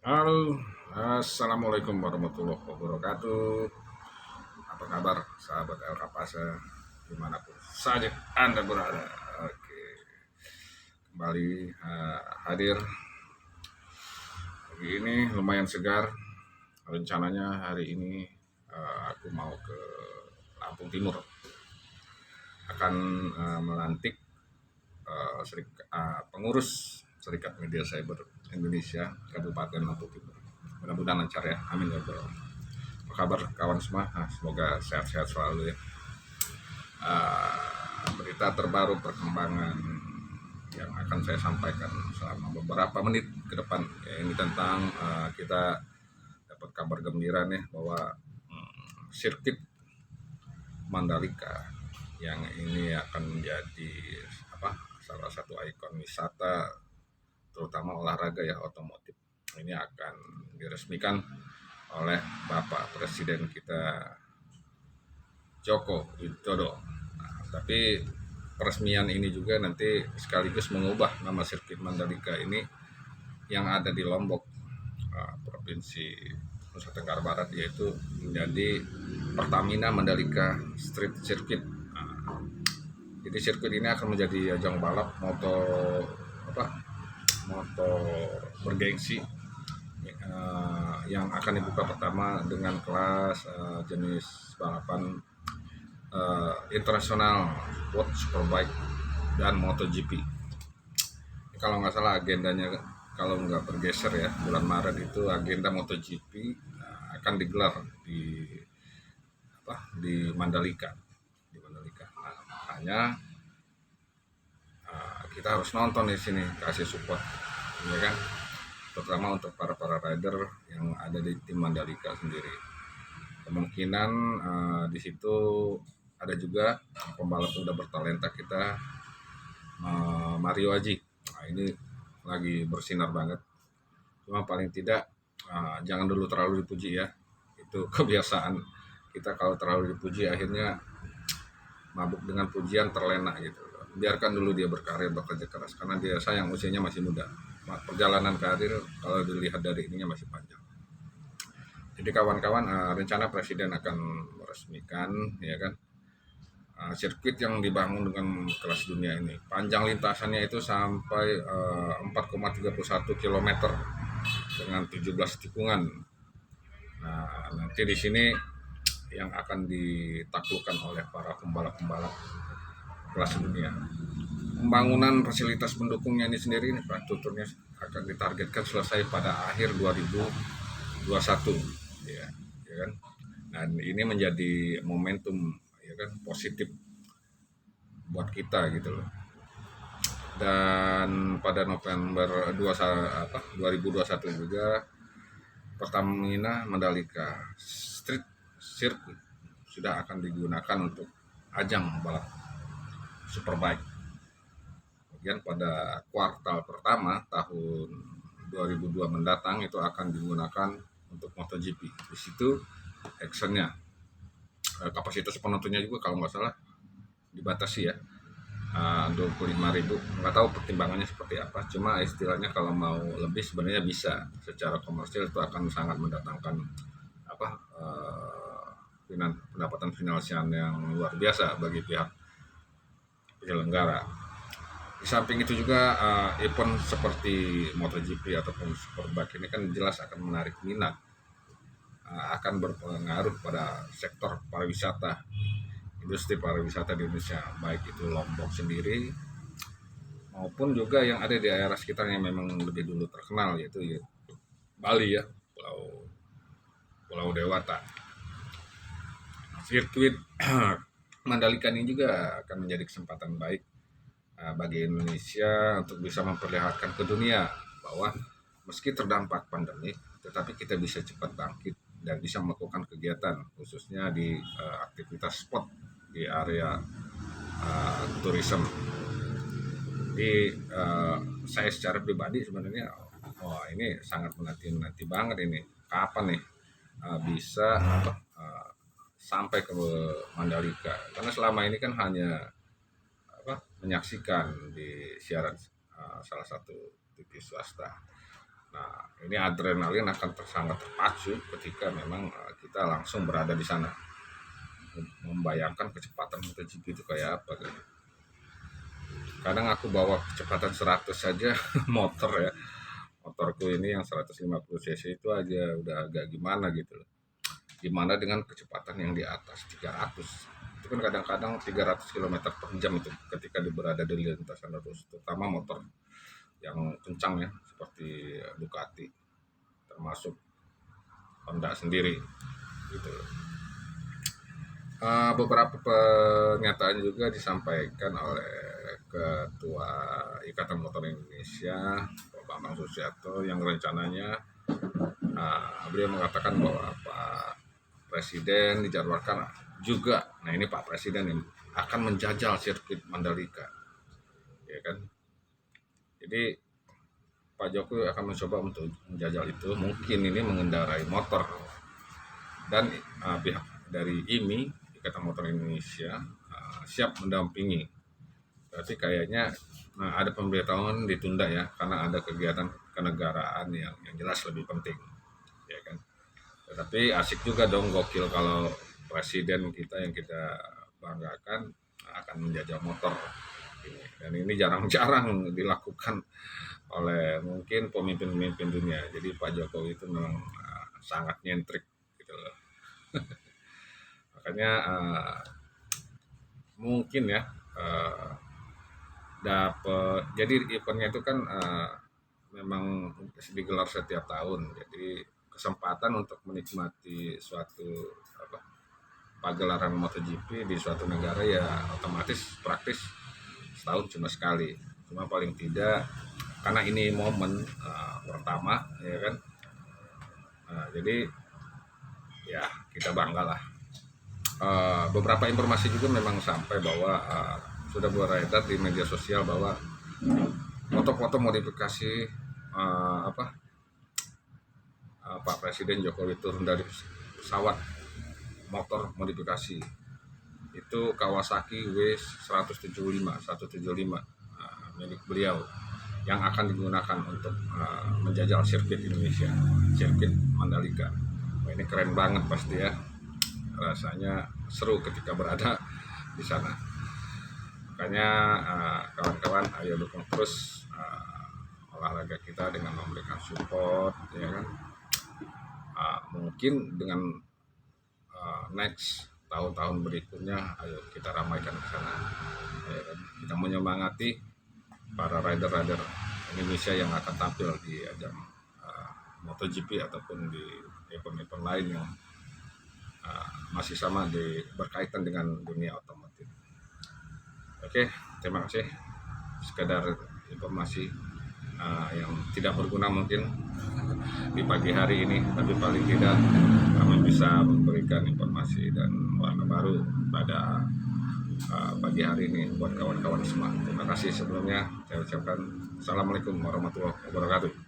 Halo, assalamualaikum warahmatullahi wabarakatuh. Apa kabar, sahabat El Capasa, dimanapun saja Anda berada? Oke, kembali hadir. Pagi ini lumayan segar. Rencananya hari ini aku mau ke Lampung Timur, akan melantik pengurus Serikat Media Cyber Indonesia Kabupaten Lampung Timur. Mudah-mudahan lancar ya, amin ya Allah. Apa kabar kawan semua? Semoga sehat-sehat selalu ya. Berita terbaru perkembangan yang akan saya sampaikan selama beberapa menit ke depan ya, ini tentang kita dapat kabar gembira nih bahwa sirkuit Mandalika yang ini akan menjadi salah satu ikon wisata terutama olahraga ya, otomotif, ini akan diresmikan oleh Bapak Presiden kita Joko Widodo. Tapi peresmian ini juga nanti sekaligus mengubah nama sirkuit Mandalika ini yang ada di Lombok, Provinsi Nusa Tenggara Barat, yaitu menjadi Pertamina Mandalika Street Circuit. Jadi sirkuit ini akan menjadi ajang balap motor bergengsi yang akan dibuka pertama dengan kelas jenis balapan internasional, World Superbike dan MotoGP. Kalau nggak salah agendanya, kalau nggak bergeser ya, bulan Maret itu agenda MotoGP akan digelar di Mandalika. Nah, makanya kita harus nonton di sini, kasih support, ya kan? Terutama untuk para rider yang ada di tim Mandalika sendiri. Kemungkinan di situ ada juga pembalap muda bertalenta kita, Mario Aji. Nah, ini lagi bersinar banget. Cuma paling tidak jangan dulu terlalu dipuji ya. Itu kebiasaan kita, kalau terlalu dipuji akhirnya mabuk dengan pujian, terlena gitu. Biarkan dulu dia berkarir, bekerja keras, karena dia sayang usianya masih muda. Perjalanan karir kalau dilihat dari ininya masih panjang. Jadi kawan-kawan, rencana Presiden akan meresmikan ya kan sirkuit yang dibangun dengan kelas dunia ini. Panjang lintasannya itu sampai 4,31 km dengan 17 tikungan. Nah, nanti di sini yang akan ditaklukkan oleh para pembalap-pembalap kelas dunia. Pembangunan fasilitas pendukungnya ini sendiri, infrastrukturnya akan ditargetkan selesai pada akhir 2021 ya kan. Dan ini menjadi momentum ya kan, positif buat kita gitu loh. Dan pada November 2021 juga Pertamina Mandalika Street Circuit sudah akan digunakan untuk ajang balap Superbike. Kemudian pada kuartal pertama tahun 2002 mendatang itu akan digunakan untuk MotoGP. Di situ actionnya, kapasitas penontonnya juga kalau nggak salah dibatasi ya, 25.000. Nggak tahu pertimbangannya seperti apa, cuma istilahnya kalau mau lebih sebenarnya bisa. Secara komersil itu akan sangat mendatangkan pendapatan finansial yang luar biasa bagi pihak penyelenggara. Di samping itu juga event seperti MotoGP ataupun Superbike ini kan jelas akan menarik minat, akan berpengaruh pada sektor pariwisata, industri pariwisata di Indonesia, baik itu Lombok sendiri maupun juga yang ada di daerah sekitarnya yang memang lebih dulu terkenal, yaitu Bali ya, Pulau Dewata. Sirkuit Mandalika ini juga akan menjadi kesempatan baik bagi Indonesia untuk bisa memperlihatkan ke dunia bahwa meski terdampak pandemi, tetapi kita bisa cepat bangkit dan bisa melakukan kegiatan, khususnya di aktivitas sport di area tourism. Jadi saya secara pribadi sebenarnya, ini sangat menanti banget ini, kapan nih bisa sampai ke Mandalika, karena selama ini kan hanya menyaksikan di siaran salah satu TV swasta. Nah, ini adrenalin akan sangat terpacu ketika memang kita langsung berada di sana. Membayangkan kecepatan MotoGP itu kayak apa gitu. Kadang aku bawa kecepatan 100 saja motor ya. Motorku ini yang 150 cc itu aja udah agak gimana gitu loh. Gimana dengan kecepatan yang di atas 300. Itu kan kadang-kadang 300 km per jam itu ketika berada di lintasan lurus, terutama motor yang kencang ya seperti Ducati, termasuk Honda sendiri gitu loh. Beberapa pernyataan juga disampaikan oleh Ketua Ikatan Motor Indonesia, Pak Bambang Susatyo, yang rencananya beliau mengatakan bahwa Pak Presiden dijadwalkan juga, nah ini Pak Presiden yang akan menjajal sirkuit Mandalika, ya kan. Jadi Pak Jokowi akan mencoba untuk menjajal itu, mungkin ini mengendarai motor, dan pihak dari IMI, Ikatan Motor Indonesia, siap mendampingi. Berarti kayaknya ada pemberitahuan ditunda ya, karena ada kegiatan kenegaraan yang jelas lebih penting, ya kan. Tetapi asik juga dong, gokil kalau presiden kita yang kita banggakan akan menjajah motor. Dan ini jarang-jarang dilakukan oleh mungkin pemimpin-pemimpin dunia. Jadi Pak Jokowi itu memang sangat nyentrik gitu loh. Makanya mungkin ya dapat, jadi eventnya itu kan memang digelar setiap tahun. Jadi kesempatan untuk menikmati suatu pagelaran MotoGP di suatu negara ya otomatis praktis setahun cuma sekali. Cuma paling tidak karena ini momen pertama ya kan. Jadi ya kita bangga lah. Beberapa informasi juga memang sampai bahwa sudah beredar di media sosial bahwa foto-foto modifikasi Pak Presiden Jokowi turun dari pesawat motor modifikasi itu Kawasaki W175 milik beliau yang akan digunakan untuk menjajal sirkuit Indonesia, sirkuit Mandalika. Wah, ini keren banget pasti ya, rasanya seru ketika berada di sana. Makanya kawan-kawan ayo dukung terus olahraga kita dengan memberikan support ya kan. Mungkin dengan next tahun-tahun berikutnya ayo kita ramaikan ke sana ya kan? Kita menyemangati para rider-rider Indonesia yang akan tampil di ajang MotoGP ataupun di event-event lain yang masih sama berkaitan dengan dunia otomotif. Oke, terima kasih. Sekedar informasi yang tidak berguna mungkin di pagi hari ini, tapi paling tidak kami bisa memberikan informasi dan warna baru pada pagi hari ini buat kawan-kawan semua. Terima kasih sebelumnya. Saya ucapkan Assalamualaikum warahmatullahi wabarakatuh.